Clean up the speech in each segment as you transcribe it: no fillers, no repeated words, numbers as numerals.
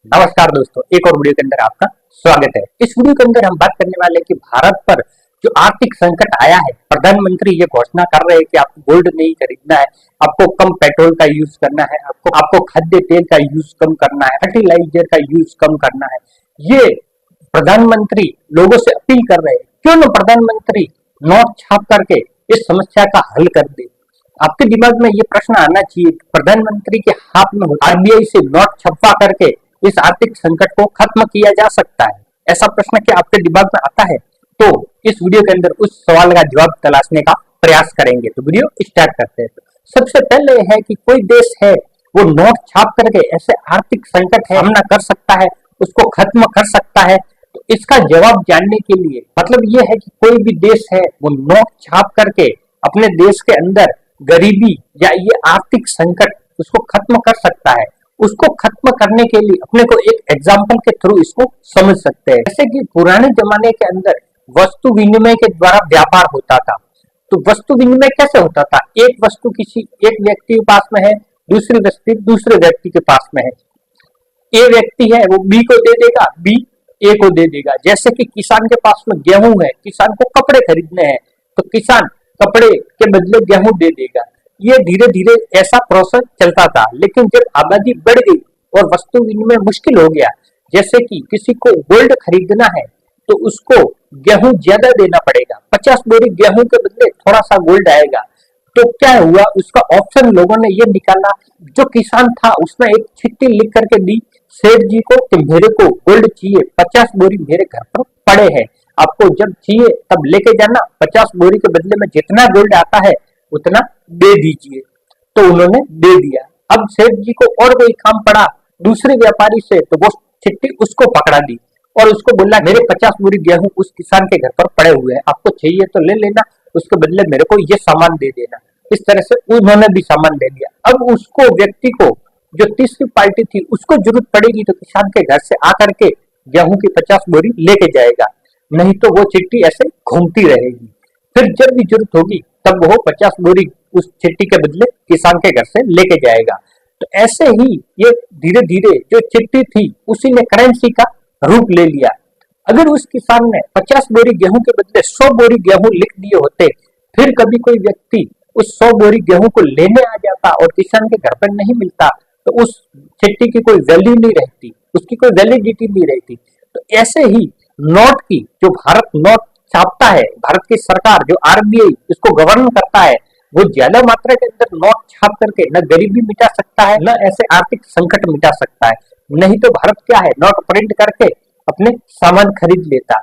नमस्कार दोस्तों, एक और वीडियो के अंदर आपका स्वागत है। इस वीडियो के अंदर हम बात करने वाले हैं कि भारत पर जो आर्थिक संकट आया है, प्रधानमंत्री ये घोषणा कर रहे हैं कि आपको गोल्ड नहीं खरीदना है, आपको कम पेट्रोल का यूज करना है, आपको खाद्य तेल का यूज कम करना है, फर्टिलाइजर का यूज कम करना है। ये प्रधानमंत्री लोगों से अपील कर रहे हैं। क्यों न प्रधानमंत्री नोट छाप करके इस समस्या का हल कर दे। आपके दिमाग में ये प्रश्न आना चाहिए, प्रधानमंत्री के हाथ में आरबीआई से नोट छपवा करके इस आर्थिक संकट को खत्म किया जा सकता है। ऐसा प्रश्न क्या आपके दिमाग में आता है? तो इस वीडियो के अंदर उस सवाल का जवाब तलाशने का प्रयास करेंगे। तो वीडियो स्टार्ट करते हैं। सबसे पहले है कि कोई देश है वो नोट छाप करके ऐसे आर्थिक संकट है सामना कर सकता है, उसको खत्म कर सकता है। तो इसका जवाब जानने के लिए मतलब ये है कि कोई भी देश है वो नोट छाप करके अपने देश के अंदर गरीबी या ये आर्थिक संकट उसको खत्म कर सकता है। उसको खत्म करने के लिए अपने को एक एग्जाम्पल के थ्रू इसको समझ सकते हैं। जैसे कि पुराने जमाने के अंदर वस्तु विनिमय के द्वारा व्यापार होता था। तो वस्तु विनिमय कैसे होता था? एक वस्तु किसी एक व्यक्ति के पास में है, दूसरी वस्तु दूसरे व्यक्ति के पास में है। ए व्यक्ति है वो बी को दे देगा, बी ए को दे देगा। जैसे कि किसान के पास में गेहूं है, किसान को कपड़े खरीदने हैं तो किसान कपड़े के बदले गेहूं दे देगा। ये धीरे धीरे ऐसा प्रोसेस चलता था। लेकिन जब आबादी बढ़ गई और वस्तु विनिमय मुश्किल हो गया, जैसे कि किसी को गोल्ड खरीदना है तो उसको गेहूं ज्यादा देना पड़ेगा, 50 बोरी गेहूं के बदले थोड़ा सा गोल्ड आएगा। तो क्या हुआ, उसका ऑप्शन लोगों ने ये निकाला। जो किसान था उसने एक चिट्ठी लिख करके दी सेठ जी को कि मेरे को गोल्ड चाहिए, 50 बोरी मेरे घर पर पड़े हैं, आपको जब चाहिए तब लेके जाना, 50 बोरी के बदले में जितना गोल्ड आता है उतना दे दीजिए। तो उन्होंने दे दिया। अब सेठ जी को और कोई काम पड़ा दूसरे व्यापारी से, तो वो चिट्ठी उसको पकड़ा दी और उसको बोला मेरे 50 बोरी गेहूं उस किसान के घर पर पड़े हुए हैं, आपको चाहिए तो ले लेना, उसके बदले मेरे को ये सामान दे देना। इस तरह से उन्होंने भी सामान दे दिया। अब उसको व्यक्ति को जो तीसरी पार्टी थी उसको जरूरत पड़ेगी तो किसान के घर से आकर के गेहूं की 50 बोरी लेके जाएगा, नहीं तो वो चिट्ठी ऐसे घूमती रहेगी। फिर जब भी जरूरत होगी तब वो 50 बोरी उस चिट्ठी के बदले किसान के घर से लेके जाएगा। तो ऐसे ही ये धीरे धीरे जो चिट्ठी थी उसी ने करेंसी का रूप ले लिया। अगर उस किसान ने 50 बोरी गेहूं के बदले 100 बोरी गेहूं लिख दिए होते, फिर कभी कोई व्यक्ति उस 100 बोरी गेहूं को लेने आ जाता और किसान के घर पर नहीं मिलता तो उस चिट्ठी की कोई वैल्यू नहीं रहती, उसकी कोई वैलिडिटी नहीं रहती। तो ऐसे ही नोट की जो भारत नोट छापता है, भारत की सरकार जो आरबीआई इसको गवर्न करता है, वो ज्यादा मात्रा के अंदर नोट छाप करके न गरीबी मिटा सकता है न ऐसे आर्थिक संकट मिटा सकता है। नहीं तो भारत क्या है, नोट प्रिंट करके अपने सामान खरीद लेता।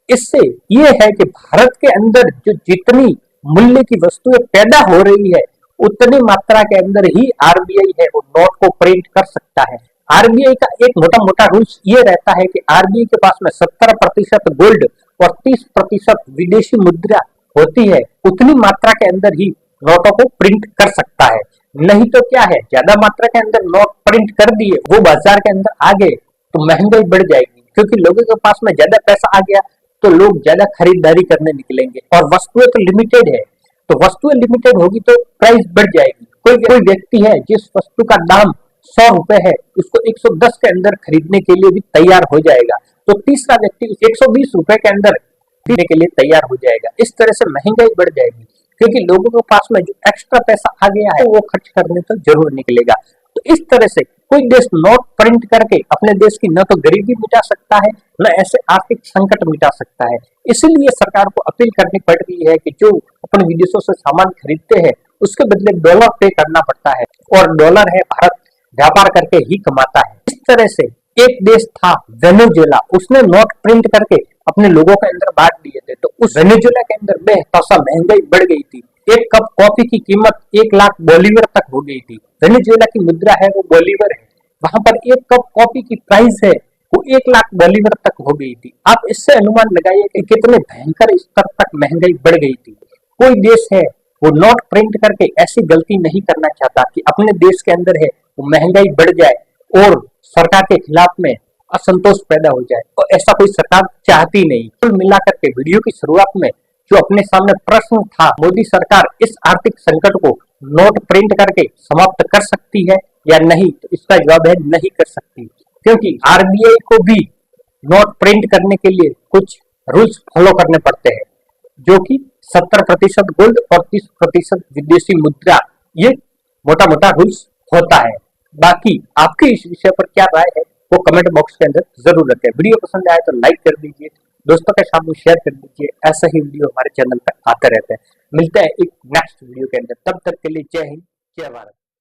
इससे ये है कि भारत के अंदर जो जितनी मूल्य की वस्तुएं पैदा हो रही है उतनी मात्रा के अंदर ही आरबीआई है वो नोट को प्रिंट कर सकता है। आरबीआई का एक मोटा मोटा रूल्स ये रहता है कि आरबीआई के पास में 70% गोल्ड और 30% विदेशी मुद्रा होती है, उतनी मात्रा के अंदर ही नोटों को प्रिंट कर सकता है। नहीं तो क्या है, ज्यादा मात्रा के अंदर नोट प्रिंट कर दिए, वो बाजार के अंदर आ गए तो महंगाई बढ़ जाएगी, क्योंकि लोगों के पास में ज्यादा पैसा आ गया तो लोग ज्यादा खरीदारी करने निकलेंगे। और वस्तुएं तो लिमिटेड है, तो वस्तुएं लिमिटेड होगी तो प्राइस बढ़ जाएगी। कोई व्यक्ति है जिस वस्तु का दाम 100 रुपए है उसको 110 के अंदर खरीदने के लिए भी तैयार हो जाएगा, तो तीसरा व्यक्ति 120 रुपए के अंदर खरीदने के लिए तैयार हो जाएगा। इस तरह से महंगाई बढ़ जाएगी, क्योंकि लोगों के पास में जो एक्स्ट्रा पैसा आ गया है वो खर्च करने तो जरूर निकलेगा। तो इस तरह से कोई देश नोट प्रिंट करके अपने देश की न तो गरीबी मिटा सकता है न ऐसे आर्थिक संकट मिटा सकता है। इसीलिए सरकार को अपील करनी पड़ रही है कि जो अपने विदेशों से सामान खरीदते हैं उसके बदले डॉलर पे करना पड़ता है, और डॉलर है भारत व्यापार करके ही कमाता है। इस तरह से एक देश था वेनेजुएला, उसने नोट प्रिंट करके अपने लोगों के अंदर बांट दिए थे, तो उस वेनेजुएला के अंदर बेहद महंगाई बढ़ गई थी। एक कप कॉफी की कीमत 1 लाख बोलीवर तक हो गई थी। वेनेजुएला की मुद्रा है वो बोलीवर है, वहां पर एक कप कॉफी की प्राइस है वो 1 लाख बोलीवर तक हो गई थी। आप इससे अनुमान लगाइए कि कितने भयंकर स्तर तक महंगाई बढ़ गई थी। कोई देश है वो नोट प्रिंट करके ऐसी गलती नहीं करना चाहता कि अपने देश के अंदर है वो महंगाई बढ़ जाए और सरकार के खिलाफ में असंतोष पैदा हो जाए, और ऐसा कोई सरकार चाहती नहीं। कुल मिलाकर के वीडियो की शुरुआत में जो अपने सामने प्रश्न था, मोदी सरकार इस आर्थिक संकट को नोट प्रिंट करके समाप्त कर सकती है या नहीं, तो इसका जवाब है नहीं कर सकती। क्योंकि आरबीआई को भी नोट प्रिंट करने के लिए कुछ रूल्स फॉलो करने पड़ते हैं, जो कि 70% गोल्ड और 30% विदेशी मुद्रा, ये मोटा मोटा रूल्स होता है। बाकी आपकी इस विषय पर क्या राय है वो कमेंट बॉक्स के अंदर जरूर रखें। वीडियो पसंद आए तो लाइक कर दीजिए, दोस्तों के साथ शेयर कर दीजिए। ऐसा ही वीडियो हमारे चैनल पर आते रहते हैं। मिलते हैं एक नेक्स्ट वीडियो के अंदर, तब तक के लिए जय हिंद, जय भारत।